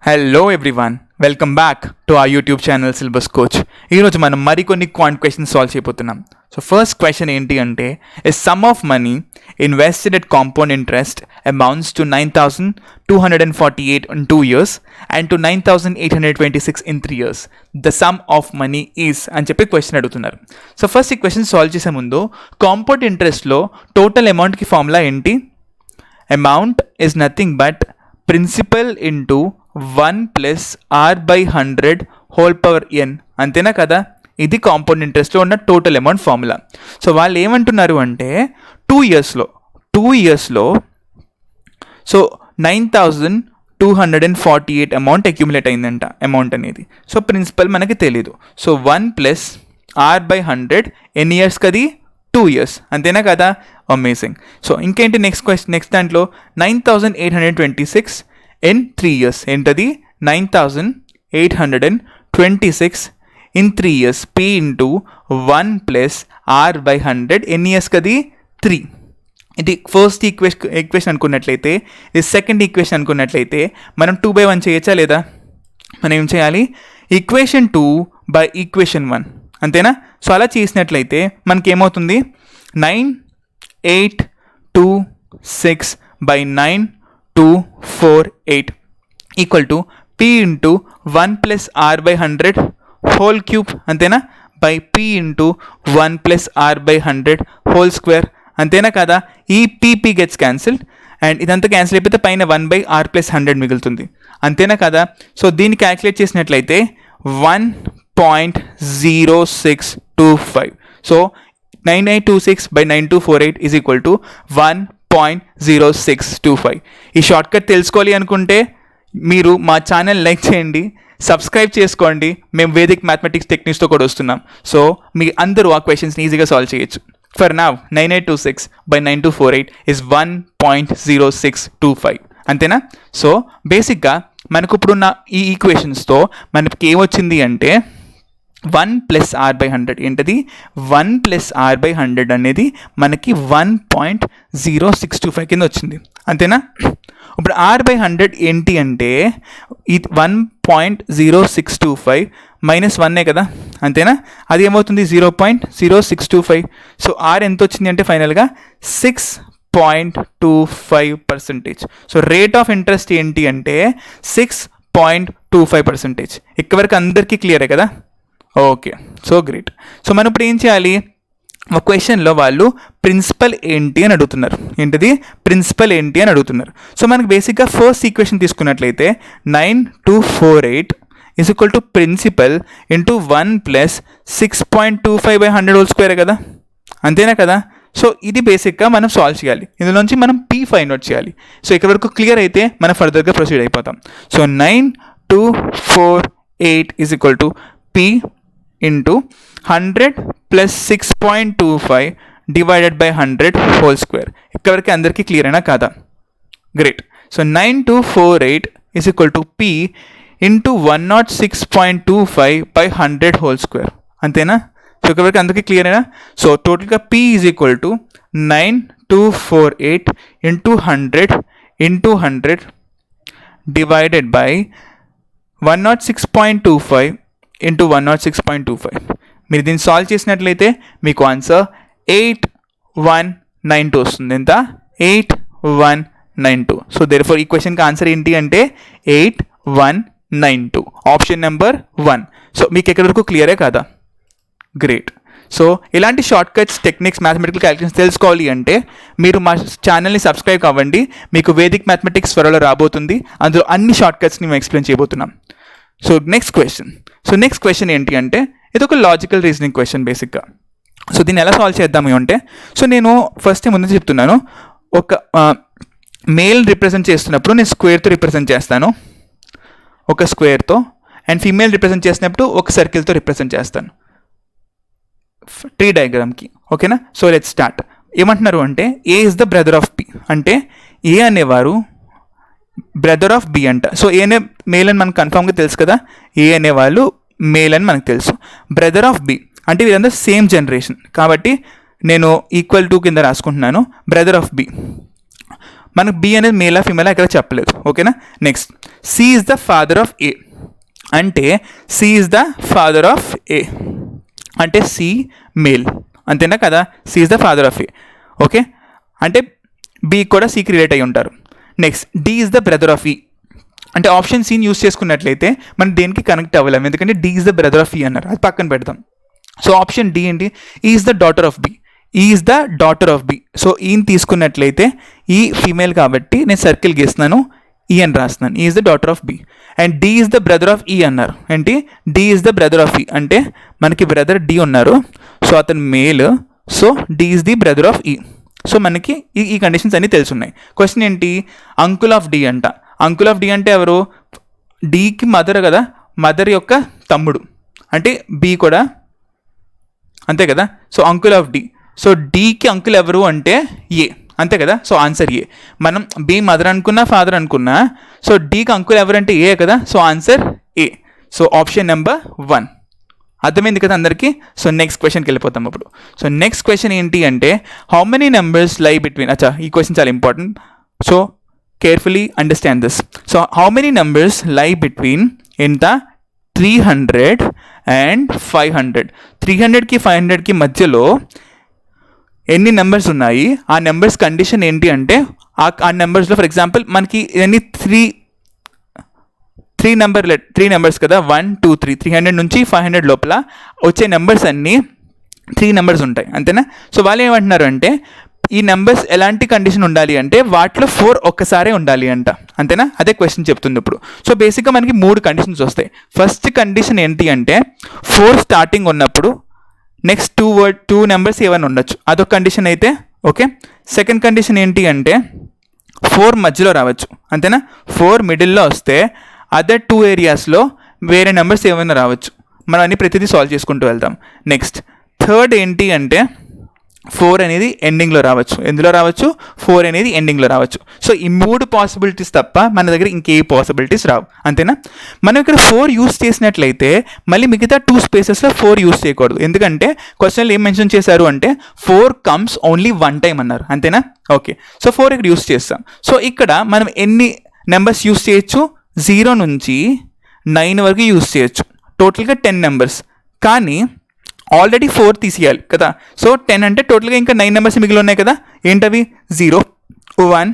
Hello everyone, welcome back to our YouTube channel syllabus coach. ఈరోజు మనం మరికొన్ని quant questions solve చేయబోతున్నాం. So first question ఏంటి అంటే, a some of money invested at compound interest amounts to 9,248 in 2 years and to 9,826 in 3 years. The sum of money is అని చెప్పి question అడుగుతున్నారు. So first ఈ క్వశ్చన్ సాల్వ్ చేసే ముందు, compound ఇంట్రెస్ట్లో టోటల్ అమౌంట్కి ఫార్ములా ఏంటి? Amount is nothing but principal into 1 + r/100 whole power n, అంతేనా కదా? ఇది కాంపౌండ్ ఇంట్రెస్ట్లో ఉన్న టోటల్ అమౌంట్ ఫార్ములా. సో వాళ్ళు ఏమంటున్నారు అంటే 2 ఇయర్స్లో సో 9,248 అమౌంట్ అక్యుములేట్ అయిందంట అమౌంట్ అనేది. సో ప్రిన్సిపల్ మనకి తెలీదు. సో 1 + r/100 ఎన్ని ఇయర్స్ కది? 2 years, అంతేనా కదా? అమేజింగ్. సో ఇంకేంటి నెక్స్ట్ దాంట్లో 9,826 in 3 years. ఏంటది? 9,826 in 3 years. P into 1 + r/100 ఎన్ని ఇయర్స్ కది? 3. ఇది ఫస్ట్ ఈక్వేషన్ అనుకున్నట్లయితే, ఇది సెకండ్ ఈక్వేషన్ అనుకున్నట్లయితే మనం 2/1 చేయొచ్చా లేదా? మనం ఏం చేయాలి? ఈక్వేషన్ 2 బై ఈక్వేషన్ 1, అంతేనా? సో అలా చేసినట్లయితే మనకి ఏమవుతుంది? 9,826 by 9,248 equal to P into 1 + r/100 whole cube, అంతేనా? By P into 1 + r/100 whole square, అంతేనా కదా? ఈ పీపీ గెట్స్ క్యాన్సిల్డ్ అండ్ ఇదంతా క్యాన్సిల్ అయిపోతే పైన 1/r + 100 మిగులుతుంది, అంతేనా కదా? సో దీన్ని క్యాల్కులేట్ చేసినట్లయితే 1.0625. So 9,826 by 9,248 is equal to 1.0625. ఈ షార్ట్కట్ తెలుసుకోవాలి అనుకుంటే మీరు మా ఛానల్ లైక్ చేయండి, సబ్స్క్రైబ్ చేసుకోండి. మేము వేదిక్ మ్యాథమెటిక్స్ టెక్నిక్స్తో కూడా వస్తున్నాం. సో మీ అందరూ ఆ క్వశ్చన్స్ని ఈజీగా సాల్వ్ చేయొచ్చు. ఫర్ నౌ 9,826 by 9,248 ఈజ్ 1.0625, అంతేనా? సో బేసిక్గా మనకు ఇప్పుడున్న ఈ ఈక్వేషన్స్తో మనకి ఏమొచ్చింది అంటే 1 + r/100 ఏంటది? 1 + r/100 అనేది మనకి 1.0625 కింద వచ్చింది, అంతేనా? ఇప్పుడు r/100 ఏంటి అంటే ఇది 1.0625 - 1 కదా, అంతేనా? అది ఏమవుతుంది? 0.0625. సో r ఎంత వచ్చింది అంటే ఫైనల్గా 6.25%. సో రేట్ ఆఫ్ ఇంట్రెస్ట్ ఏంటి అంటే 6.25%. ఇక్కడ వరకు అందరికీ క్లియరే కదా? Okay, so great. సో మనం ఇప్పుడు ఏం చేయాలి? ఒక క్వశ్చన్లో వాళ్ళు ప్రిన్సిపల్ ఏంటి అని అడుగుతున్నారు. ఏంటిది? ప్రిన్సిపల్ ఏంటి అని అడుగుతున్నారు. సో మనకు బేసిక్గా ఫస్ట్ ఈక్వేషన్ తీసుకున్నట్లయితే 9,248 is equal to principal into 1 + 6.25/100 whole square కదా, అంతేనా కదా? సో ఇది బేసిక్గా మనం సాల్వ్ చేయాలి. ఇందులోంచి మనం P ఫైండ్ అవుట్ చేయాలి. సో ఇక్కడ వరకు క్లియర్ అయితే మనం ఫర్దర్గా ప్రొసీడ్ అయిపోతాం. So 9,248 is equal to P into 100 + 6.25 divided by 100 whole square. ఇక్కడికి అందరికీ క్లియర్ అయినా కాదా? Great. So 9,248 is equal to P into 106.25 by 100 whole square, అంతేనా? సో ఇక్కడికి అందరికీ క్లియర్ అయినా? సో టోటల్గా P is equal to 9,248 into 100 divided by 106.25 into 106.25. మీరు దీన్ని సాల్వ్ చేసినట్లయితే మీకు ఆన్సర్ 8192 వస్తుంది. ఎంత? 8192. సో దేర్ఫోర్ ఈ క్వశ్చన్కి ఆన్సర్ ఏంటి అంటే 8192, ఆప్షన్ నెంబర్ 1. సో మీకు ఎక్కడి వరకు క్లియరే కదా? గ్రేట్. సో ఇలాంటి short cuts, techniques, mathematical calculations తెలుసుకోవాలి అంటే మీరు మా ఛానల్ని సబ్స్క్రైబ్ కావండి. మీకు వేదిక్ మ్యాథమెటిక్స్ త్వరలో రాబోతుంది. అందులో అన్ని షార్ట్ కట్స్ని మేము ఎక్స్ప్లెయిన్ చేయబోతున్నాం. సో నెక్స్ట్ క్వశ్చన్ ఏంటి అంటే ఇది ఒక లాజికల్ రీజనింగ్ క్వశ్చన్ బేసిక్గా. సో దీన్ని ఎలా సాల్వ్ చేద్దాము అంటే, సో నేను ఫస్ట్ ముందు చెప్తున్నాను, ఒక మేల్ రిప్రజెంట్ చేస్తున్నప్పుడు నేను స్క్వేర్తో రిప్రజెంట్ చేస్తాను, ఒక స్క్వేర్తో. అండ్ ఫీమేల్ రిప్రజెంట్ చేసినప్పుడు ఒక సర్కిల్తో రిప్రజెంట్ చేస్తాను ట్రీ డయాగ్రామ్కి. ఓకేనా? So let's start. ఏమంటున్నారు అంటే A is the brother of B, అంటే ఏ అనేవారు బ్రదర్ ఆఫ్ బి అంట. సో ఏ అనే మేల్ అని మనకు కన్ఫామ్గా తెలుసు కదా, ఏ అనేవాళ్ళు మేల్ అని మనకు తెలుసు. బ్రదర్ ఆఫ్ బి అంటే వీరందరూ సేమ్ జనరేషన్ కాబట్టి నేను ఈక్వల్ టు కింద రాసుకుంటున్నాను బ్రదర్ ఆఫ్ బి. మనకు బి అనేది మేలా ఫీమేలా ఇక్కడ చెప్పలేదు. ఓకేనా. Next C is the father of A అంటే C is the father of A అంటే సి మేల్, అంతేనా కదా. C is the father of A. Okay, అంటే బి కూడా సికి రిలేట్ అయి ఉంటారు. Next D is the brother of E అంటే ఆప్షన్ సిని యూస్ చేసుకున్నట్లయితే మనం దేనికి కనెక్ట్ అవ్వలేము, ఎందుకంటే D is the brother of E అన్నారు, అది పక్కన పెడతాం. సో ఆప్షన్ డి ఏంటి, is the daughter of B, is the daughter of B. So ఈని తీసుకున్నట్లయితే ఈ ఫీమేల్ కాబట్టి నేను సర్కిల్ గీస్తున్నాను, ఈ అని రాస్తున్నాను, is the daughter of B. And D is the brother of E అన్నారు, ఏంటి D is the brother of E అంటే మనకి బ్రదర్ డి ఉన్నారు, సో అతను male, so D is the brother of E. So మనకి ఈ కండిషన్స్ అన్నీ తెలుసున్నాయి. క్వశ్చన్ ఏంటి, అంకుల్ ఆఫ్ డి అంట. అంకుల్ ఆఫ్ డి అంటే ఎవరు, డీకి మదర్ కదా, మదర్ యొక్క తమ్ముడు అంటే బి కూడా అంతే కదా. So uncle of D, so డీకి అంకుల్ ఎవరు అంటే ఏ, అంతే కదా. So answer A. మనం బి మదర్ అనుకున్నా ఫాదర్ అనుకున్నా, సో డీకి అంకుల్ ఎవరంటే ఏ కదా. So answer A. So option number 1. అర్థమైంది కదా అందరికీ. సో నెక్స్ట్ క్వశ్చన్కి వెళ్ళిపోతాం అప్పుడు. సో నెక్స్ట్ క్వశ్చన్ ఏంటి అంటే హౌ మెనీ నెంబర్స్ లై బిట్వీన్, అచ్చా ఈ క్వశ్చన్ చాలా important, so carefully understand this. So how many numbers లై బిట్వీన్ ఎంత 300 అండ్ 500. 300కి 500కి మధ్యలో ఎన్ని నెంబర్స్ ఉన్నాయి, ఆ నెంబర్స్ కండిషన్ ఏంటి అంటే ఆ నెంబర్స్లో ఫర్ ఎగ్జాంపుల్ మనకి ఎన్ని త్రీ నెంబర్స్ కదా, 1 2 3, 300 నుంచి 500 లోపల వచ్చే నెంబర్స్ అన్నీ 3 నెంబర్స్ ఉంటాయి, అంతేనా. సో వాళ్ళు ఏమంటున్నారు అంటే ఈ నెంబర్స్ ఎలాంటి కండిషన్ ఉండాలి అంటే వాటిలో 4 ఒక్కసారే ఉండాలి అంట, అంతేనా. అదే క్వశ్చన్ చెప్తుంది ఇప్పుడు. సో బేసిక్గా మనకి 3 కండిషన్స్ వస్తాయి. ఫస్ట్ కండిషన్ ఏంటి అంటే 4 స్టార్టింగ్ ఉన్నప్పుడు నెక్స్ట్ 2 నెంబర్స్ ఏమైనా ఉండొచ్చు, అదొక కండిషన్ అయితే ఓకే. సెకండ్ కండిషన్ ఏంటి అంటే 4 మధ్యలో రావచ్చు, అంతేనా. 4 మిడిల్లో వస్తే అదర్ 2 ఏరియాస్లో వేరే నెంబర్స్ ఏమైనా రావచ్చు. మనం అన్ని ప్రతిదీ సాల్వ్ చేసుకుంటూ వెళ్తాం. నెక్స్ట్ థర్డ్ ఏంటి అంటే 4 అనేది ఎండింగ్లో రావచ్చు. ఎందులో రావచ్చు, 4 అనేది ఎండింగ్లో రావచ్చు. సో ఈ 3 పాసిబిలిటీస్ తప్ప మన దగ్గర ఇంకే పాసిబిలిటీస్ రావు, అంతేనా. మనం ఇక్కడ 4 యూస్ చేసినట్లయితే మళ్ళీ మిగతా 2 స్పేసెస్లో 4 యూస్ చేయకూడదు, ఎందుకంటే క్వశ్చన్లో ఏం మెన్షన్ చేశారు అంటే 4 కమ్స్ ఓన్లీ 1 టైం అన్నారు, అంతేనా. ఓకే, సో 4 ఇక్కడ యూస్ చేస్తాం. సో ఇక్కడ మనం ఎన్ని నెంబర్స్ యూస్ చేయొచ్చు, 0 నుంచి 9 వరకు యూస్ చేయొచ్చు, టోటల్గా 10 నెంబర్స్. కానీ ఆల్రెడీ 4 తీసేయాలి కదా. సో 10 అంటే టోటల్గా ఇంకా 9 నెంబర్స్ మిగిలి ఉన్నాయి కదా. ఏంటవి, 0 1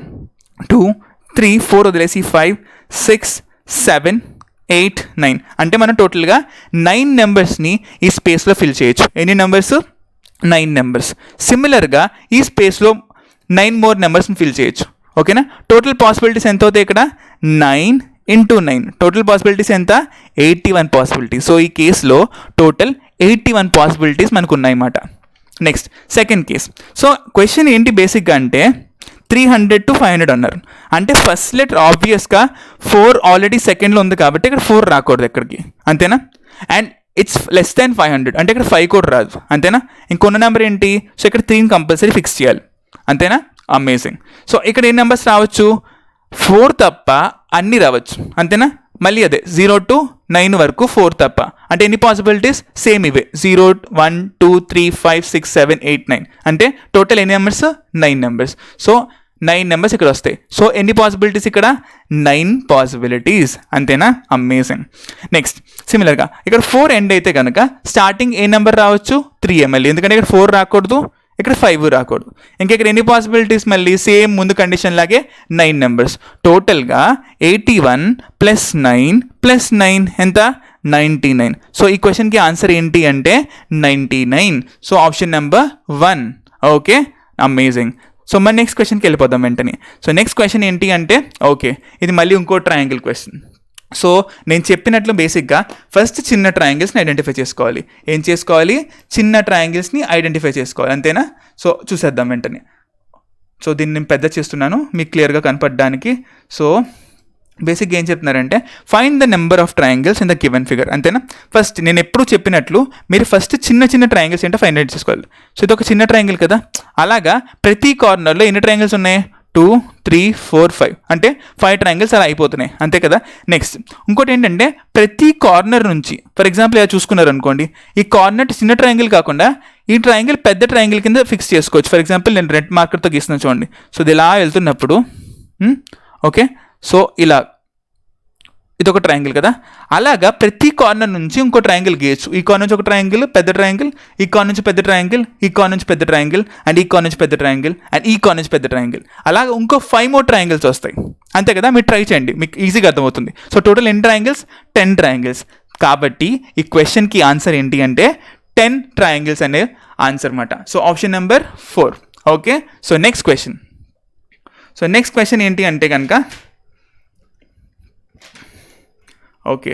2 3 4 వదిలేసి 5 6 7 8 9 అంటే మనం టోటల్గా 9 నెంబర్స్ని ఈ స్పేస్లో ఫిల్ చేయొచ్చు. ఎన్ని నెంబర్స్, 9 నెంబర్స్. సిమిలర్గా ఈ స్పేస్లో 9 మోర్ నెంబర్స్ని ఫిల్ చేయొచ్చు, ఓకేనా. టోటల్ పాసిబిలిటీస్ ఎంత అవుతాయి ఇక్కడ, 9 into 9, టోటల్ పాసిబిలిటీస్ ఎంత, 81 పాసిబిలిటీస్. సో ఈ కేసులో టోటల్ 81 పాసిబిలిటీస్ మనకు ఉన్నాయన్నమాట. Next second case. So question ఏంటి బేసిక్గా అంటే 300 to 500 అన్నారు, అంటే ఫస్ట్ లెటర్ ఆబ్వియస్గా 4 ఆల్రెడీ సెకండ్లో ఉంది కాబట్టి ఇక్కడ 4 రాకూడదు ఎక్కడికి, అంతేనా. అండ్ ఇట్స్ లెస్ దాన్ 500 అంటే ఇక్కడ 5 కూడా రాదు, అంతేనా. ఇంకొన్న నెంబర్ ఏంటి, సో ఇక్కడ 3 కంపల్సరీ ఫిక్స్ చేయాలి, అంతేనా. అమేజింగ్. సో ఇక్కడ ఏ నెంబర్స్ రావచ్చు, 4 తప్ప అన్నీ రావచ్చు, అంతేనా. మళ్ళీ అదే 0 to 9 వరకు 4 తప్ప, అంటే ఎన్ని పాసిబిలిటీస్, సేమ్ ఇవే 0 1 2 3 5 6 7 8 9 అంటే టోటల్ ఎన్ని నెంబర్స్, 9 నెంబర్స్. సో 9 నెంబర్స్ ఇక్కడ వస్తాయి. సో ఎన్ని పాసిబిలిటీస్ ఇక్కడ, 9 పాసిబిలిటీస్, అంతేనా. అమేజింగ్. నెక్స్ట్ సిమిలర్గా ఇక్కడ 4 ఎండ్ అయితే కనుక స్టార్టింగ్ ఏ నెంబర్ రావచ్చు, 3 ml, ఎందుకంటే ఇక్కడ 4 రాకూడదు, ఇక్కడ 5 రాకూడదు. ఇంకా ఇక్కడ ఎన్ని పాసిబిలిటీస్, మళ్ళీ సేమ్ ముందు కండిషన్ లాగే 9 నెంబర్స్. టోటల్గా 81 + 9 + 9 ఎంత, 99. సో ఈ క్వశ్చన్కి ఆన్సర్ ఏంటి అంటే 99. So option number 1. Okay, amazing. So మన నెక్స్ట్ క్వశ్చన్కి వెళ్ళిపోదాం వెంటనే. సో నెక్స్ట్ క్వశ్చన్ ఏంటి అంటే ఓకే, ఇది మళ్ళీ ఇంకో ట్రయాంగిల్ క్వశ్చన్. సో నేను చెప్పినట్లు బేసిక్గా ఫస్ట్ చిన్న ట్రయాంగిల్స్ని ఐడెంటిఫై చేసుకోవాలి. ఏం చేసుకోవాలి, చిన్న ట్రయాంగిల్స్ని ఐడెంటిఫై చేసుకోవాలి, అంతేనా. సో చూసేద్దాం వెంటనే. సో దీన్ని నేను పెద్ద చేస్తున్నాను మీకు క్లియర్గా కనపడడానికి. సో బేసిక్గా ఏం చెప్తున్నారంటే find the number of triangles in the given figure, అంతేనా. ఫస్ట్ నేను ఎప్పుడు చెప్పినట్లు మీరు ఫస్ట్ చిన్న ట్రయాంగిల్స్ ఏంటో ఫైండ్ అవుట్ చేసుకోవాలి. సో ఇది ఒక చిన్న ట్రయాంగిల్ కదా, అలాగా ప్రతి కార్నర్లో ఎన్ని ట్రయాంగిల్స్ ఉన్నాయి, 2 3 4 5 అంటే 5 ట్రయాంగిల్స్ అలా అయిపోతున్నాయి, అంతే కదా. నెక్స్ట్ ఇంకోటి ఏంటంటే ప్రతి కార్నర్ నుంచి ఫర్ ఎగ్జాంపుల్ ఇలా చూసుకున్నారు అనుకోండి, ఈ కార్నర్ చిన్న ట్రయాంగిల్ కాకుండా ఈ ట్రయాంగిల్ పెద్ద ట్రయాంగిల్ కింద ఫిక్స్ చేసుకోవచ్చు. ఫర్ ఎగ్జాంపుల్ నేను రెడ్ మార్కర్తో గీస్తున్నాను చూడండి. సో ఇది ఇలా వెళ్తున్నప్పుడు ఓకే, సో ఇలా ఇది ఒక ట్రయాంగిల్ కదా, అలాగా ప్రతి కార్నర్ నుంచి ఇంకో ట్రయాంగిల్ గీయచ్చు. ఈ కార్నర్ నుంచి ఒక ట్రయాంగిల్, పెద్ద ట్రయాంగిల్, ఈ కార్నర్ నుంచి పెద్ద ట్రయాంగిల్, ఈ కార్నర్ నుంచి పెద్ద ట్రయాంగిల్, అండ్ ఈ కార్నర్ నుంచి పెద్ద ట్రయాంగిల్, అండ్ ఈ కార్నర్ నుంచి పెద్ద ట్రయాంగిల్, అలాగా ఇంకో 5 more ట్రయాంగిల్స్ వస్తాయి. అంతే కదా, మీరు ట్రై చేయండి, మీకు ఈజీగా అర్థమవుతుంది. సో టోటల్ ఎన్ని ట్రయాంగిల్స్? 10 ట్రయాంగిల్స్. కాబట్టి ఈ క్వశ్చన్కి ఆన్సర్ ఏంటి అంటే 10 ట్రయాంగిల్స్ అనే ఆన్సర్ అన్నమాట. So option number 4. Okay, so next question ఏంటి అంటే కనుక, okay,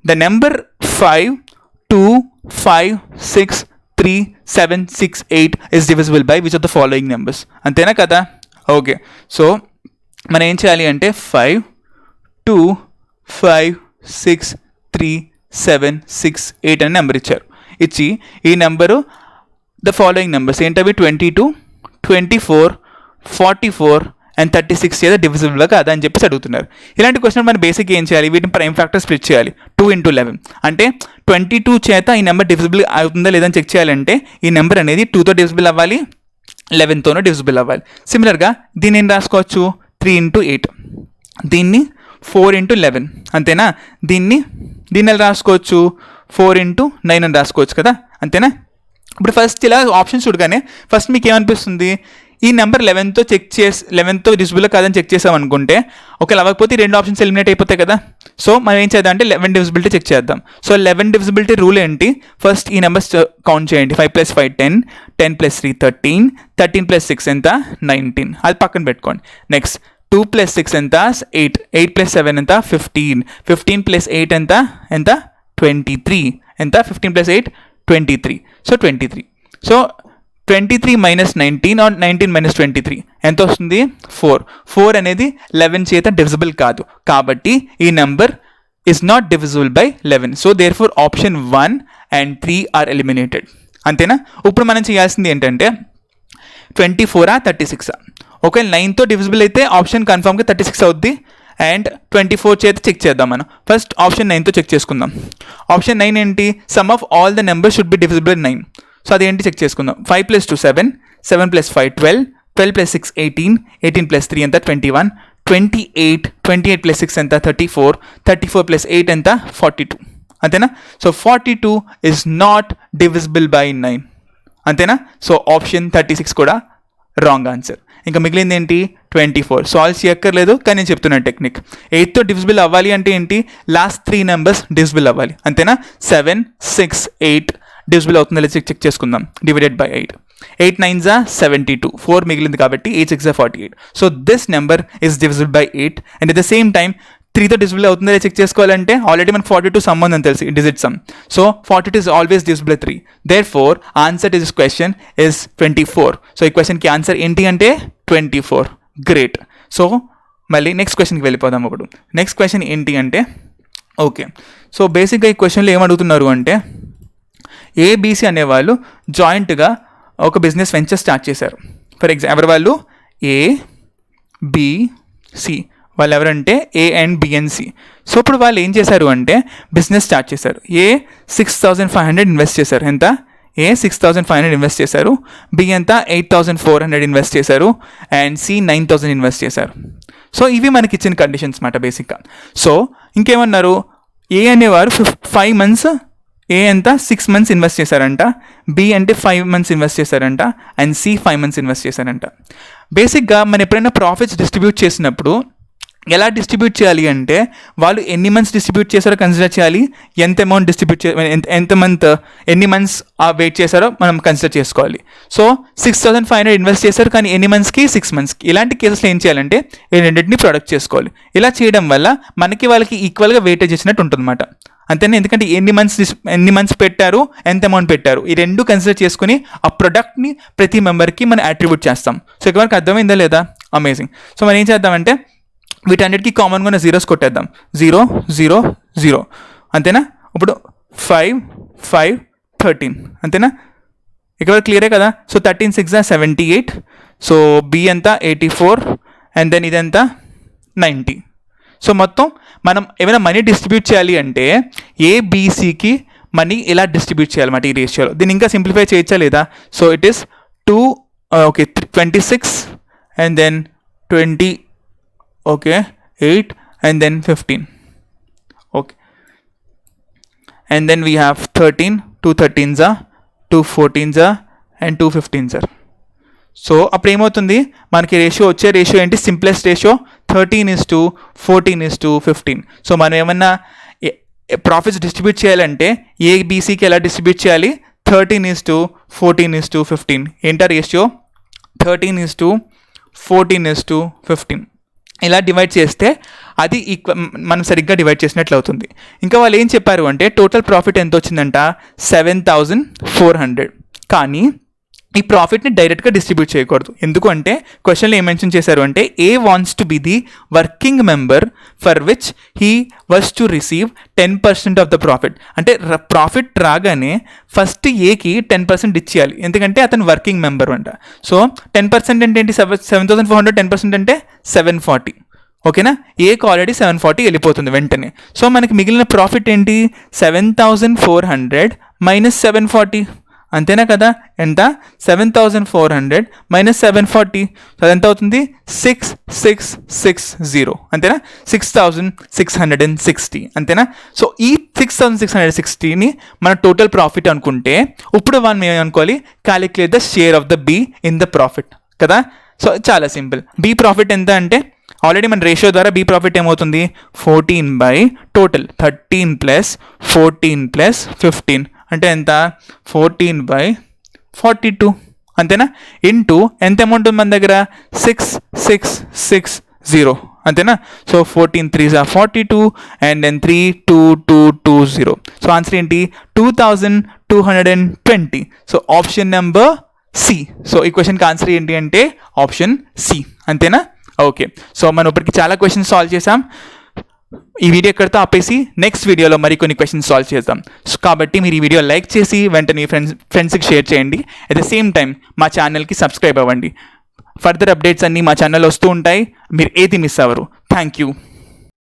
the number 5, 2, 5, 6, 3, 7, 6, 8 is divisible by which of the following numbers? అంతేనా కదా? ఓకే, సో మనం ఏం చేయాలి అంటే 5, 2, 5, 6, 3, 7, 6, 8 అనే నెంబర్ ఇచ్చారు. ఇచ్చి ఈ నెంబరు ద ఫాలోయింగ్ నెంబర్స్ ఏంటవి? 22, 24, 44 అండ్ 36 చేత డివిజిబుల్ కాదా అని చెప్పేసి అడుగుతున్నారు. ఇలాంటి క్వశ్చన్ మనం బేసిక్గా ఏం చేయాలి? వీటిని ప్రైమ్ ఫ్యాక్టర్ స్ప్లిట్ చేయాలి. 2 into 11 అంటే 22 చేత ఈ నెంబర్ డివిజిబుల్ అవుతుందా లేదని చెక్ చేయాలంటే ఈ నెంబర్ అనేది 2తో డివిజిబుల్ అవ్వాలి, 11తోనూ డివిజిబుల్ అవ్వాలి. సిమిలర్గా దీన్ని ఏం రాసుకోవచ్చు? 3 into 8, దీన్ని 4 into 11, అంతేనా? దీన్ని ఎలా రాసుకోవచ్చు? 4 into 9 అని రాసుకోవచ్చు కదా, అంతేనా? ఇప్పుడు ఫస్ట్ ఇలా ఆప్షన్స్ చూడగానే ఫస్ట్ మీకు ఏమనిపిస్తుంది? ఈ నెంబర్ 11తో డివిజిబుల్ కాదని చెక్ చేసాం అనుకుంటే, ఒకవేళ అవ్వకపోతే 2 ఆప్షన్స్ ఎలిమినేట్ అయిపోతాయి కదా. సో మనం ఏం చేద్దాం అంటే 11 డివిజిబిలిటీ చెక్ చేద్దాం. సో 11 డివిజిబిలిటీ రూల్ ఏంటి? ఫస్ట్ ఈ నెంబర్స్ కౌంట్ చేయండి. 5 + 5 10, 10 + 3 13, 13 + 6 ఎంత? 19, అది పక్కన పెట్టుకోండి. నెక్స్ట్ 2 + 6 ఎంత? 8, 8 + 7 ఎంత? 15, 15 + 8 ఎంత? 23, ఎంత? 15 + 8 23, సో 23. సో 23 - 19 or 19 - 23 ఎంత వస్తుంది? 4. 4 అనేది 11 చేత డివిజిబుల్ కాదు, కాబట్టి ఈ number is not divisible by 11. So there four option 1 and 3 are eliminated. అంతేనా? ఇప్పుడు మనం చేయాల్సింది ఏంటంటే 24 36. ఒకవేళ 9తో డివిజిబుల్ అయితే ఆప్షన్ కన్ఫర్మ్గా 36 అవుద్ది, అండ్ 24 చేత చెక్ చేద్దాం. మనం ఫస్ట్ ఆప్షన్ 9తో చెక్ చేసుకుందాం. ఆప్షన్ 9 ఏంటి? Some of all the number should be divisible by 9. So అదేంటి చెక్ చేసుకుందాం. 5 + 2 7, 7 + 5 12, 12 + 6 18, 18 + 3 ఎంత? 21, 28, 28 + 6 ఎంత? 34, 34 + 8 ఎంత? 42, అంతేనా? So 42 is not divisible by 9, అంతేనా? సో ఆప్షన్ 36 కూడా రాంగ్ ఆన్సర్. ఇంకా మిగిలింది ఏంటి? 24. సాల్వ్ చేయక్కర్లేదు, కానీ నేను చెప్తున్నాను టెక్నిక్. 8తో డివిజిబుల్ అవ్వాలి అంటే ఏంటి? లాస్ట్ 3 నెంబర్స్ డివిజిబుల్ అవ్వాలి, అంతేనా? 7, 6, 8 డివిజిబుల్ అవుతుందో లేదో చెక్ చేసుకుందాం. డివైడెడ్ బై 8, 8 9s are 72, 4 మిగిలింది కాబట్టి 8 6s are 48. So this number is divisible by 8, and at the same time 3తో డివిజిబుల్ అవుతుందో లేదో చెక్ చేసుకోవాలంటే ఆల్రెడీ మనకు 42 సంబంధం తెలుసు, digit sum. So 42 is always divisible by 3. Therefore answer to this question is 24. So ఈ క్వశ్చన్కి ఆన్సర్ ఏంటి అంటే 24. గ్రేట్. సో మళ్ళీ నెక్స్ట్ క్వశ్చన్కి వెళ్ళిపోదాం. ఇప్పుడు నెక్స్ట్ క్వశ్చన్ ఏంటి అంటే, ఓకే, సో బేసిక్గా ఈ క్వశ్చన్లో ఏమడుగుతున్నారు అంటే, ఏబీసీ అనేవాళ్ళు జాయింట్గా ఒక బిజినెస్ వెంచర్ స్టార్ట్ చేశారు. ఫర్ ఎగ్జాంపుల్ వాళ్ళు ఏబిసి, వాళ్ళు ఎవరంటే ఏ అండ్ బిఎన్సి. సో ఇప్పుడు వాళ్ళు ఏం చేశారు అంటే బిజినెస్ స్టార్ట్ చేశారు. ఏ 6500 ఇన్వెస్ట్ చేశారు. ఎంత? ఏ 6500 ఇన్వెస్ట్ చేశారు. బి ఎంత? 8400 ఇన్వెస్ట్ చేశారు. అండ్ సి 9000 ఇన్వెస్ట్ చేశారు. సో ఇవి మనకి ఇచ్చిన కండిషన్స్ మాట బేసిక్గా. సో ఇంకేమన్నారు? ఏ అనేవారు 5 months, ఏ ఎంత? 6 months ఇన్వెస్ట్ చేశారంట. బి అంటే 5 months ఇన్వెస్ట్ చేశారంట. అండ్ సి 5 months ఇన్వెస్ట్ చేశారంట. బేసిక్గా మనం ఎప్పుడైనా ప్రాఫిట్స్ డిస్ట్రిబ్యూట్ చేసినప్పుడు ఎలా డిస్ట్రిబ్యూట్ చేయాలి అంటే, వాళ్ళు ఎన్ని మంత్స్ డిస్ట్రిబ్యూట్ చేశారో కన్సిడర్ చేయాలి, ఎంత అమౌంట్ డిస్ట్రిబ్యూట్ ఎన్ని మంత్స్ వెయిట్ చేశారో మనం కన్సిడర్ చేసుకోవాలి. సో 6500 ఇన్వెస్ట్ చేశారు, కానీ ఎన్ని మంత్స్కి? 6 monthsకి. ఇలాంటి కేసెస్లో ఏం చేయాలంటే ఈ రెండింటిని ప్రొడక్ట్ చేసుకోవాలి. ఇలా చేయడం వల్ల మనకి వాళ్ళకి ఈక్వల్గా వెయిటేజ్ ఇచ్చినట్టు ఉంటుందన్నమాట. అంతేనా? ఎందుకంటే ఎన్ని మంత్స్ పెట్టారు, ఎంత అమౌంట్ పెట్టారు, ఈ రెండు కన్సిడర్ చేసుకుని ఆ ప్రొడక్ట్ని ప్రతి మెంబర్కి మనం అట్రిబ్యూట్ చేస్తాం. సో ఇక్కడ వరకు అర్థమైందా లేదా? అమేజింగ్. సో మనం ఏం చేద్దామంటే వీటన్నిటికీ కామన్గా ఉన్న జీరోస్ కొట్టేద్దాం. 0 0 0, అంతేనా? ఇప్పుడు 5 5 13, అంతేనా? ఇక్కడ క్లియరే కదా? సో 13 6 78. సో బి ఎంత? 84, అండ్ దెన్ ఇదెంత? 90. సో మొత్తం మనం ఏమైనా మనీ డిస్ట్రిబ్యూట్ చేయాలి అంటే ఏబిసికి మనీ ఎలా డిస్ట్రిబ్యూట్ చేయాలన్నమాట ఈ రేషియోలో. దీన్ని ఇంకా సింప్లిఫై చేయొచ్చా లేదా? So it is 26 and then 20, okay, 8 and then 15, okay, and then we have 13, 2 13s are, 2 14s are and 2 15s are. So అప్పుడు ఏమవుతుంది, మనకి రేషియో వచ్చే రేషియో ఏంటి, సింప్లెస్ట్ రేషియో 13:14:15. సో మనం ఏమన్నా ప్రాఫిట్స్ డిస్ట్రిబ్యూట్ చేయాలంటే ఏబీసీకి ఎలా డిస్ట్రిబ్యూట్ చేయాలి, 13:14:15. ఏంటా రేషియో, 13:14:15. ఇలా డివైడ్ చేస్తే అది మనం సరిగ్గా డివైడ్ చేసినట్లు అవుతుంది. ఇంకా వాళ్ళు ఏం చెప్పారు అంటే టోటల్ ప్రాఫిట్ ఎంత వచ్చిందంట, 7,400. కానీ ఈ ప్రాఫిట్ని డైరెక్ట్గా డిస్ట్రిబ్యూట్ చేయకూడదు. ఎందుకు అంటే క్వశ్చన్లో ఏం మెన్షన్ చేశారు అంటే A wants to be the working member for which he was to receive 10% of the profit. అంటే ప్రాఫిట్ రాగానే ఫస్ట్ ఏకి 10% ఇచ్చేయాలి, ఎందుకంటే అతను వర్కింగ్ మెంబర్ అంట. సో 10% అంటే ఏంటి, 7,400 10% అంటే 740. ఓకేనా, ఏకి ఆల్రెడీ 740 వెళ్ళిపోతుంది వెంటనే. సో మనకి మిగిలిన ప్రాఫిట్ ఏంటి, 7,400 మైనస్ 740. అంతేనా కదా, ఎంత, 7,400 మైనస్ 740. సో ఎంత అవుతుంది, 6,660. అంతేనా, 6,660. అంతేనా. సో ఈ 6,660ని మన టోటల్ ప్రాఫిట్ అనుకుంటే ఇప్పుడు మనం ఏమనుకోవాలి, calculate the share of the be in the profit కదా. సో చాలా సింపుల్. బి ప్రాఫిట్ ఎంత అంటే ఆల్రెడీ మన రేషియో ద్వారా బి ప్రాఫిట్ ఏమవుతుంది, 14 బై టోటల్ 13 ప్లస్ 14 ప్లస్ 15 అంటే ఎంత, 14/42. అంతేనా, ఇంటూ ఎంత అమౌంట్ ఉంది మన దగ్గర, 6,660. అంతేనా. So 14 3s are 42 and then 3,2,220. So answer ఏంటి, 2,220. So option number C. So ఈ క్వశ్చన్కి ఆన్సర్ ఏంటి అంటే ఆప్షన్ సి. అంతేనా. ఓకే, సో మనం ఇప్పటికి చాలా క్వశ్చన్స్ సాల్వ్ చేసాం. ఈ వీడియో ఎక్కడితో ఆపేసి నెక్స్ట్ వీడియోలో మరికొన్ని క్వశ్చన్స్ సాల్వ్ చేద్దాం. కాబట్టి మీరు ఈ వీడియో లైక్ చేసి వెంటనే ఫ్రెండ్స్కి షేర్ చేయండి. అట్ ద సేమ్ టైం మా ఛానల్కి సబ్స్క్రైబ్ అవ్వండి. ఫర్దర్ అప్డేట్స్ అన్నీ మా ఛానల్ వస్తూ ఉంటాయి, మీరు ఏది మిస్ అవ్వరు. Thank you.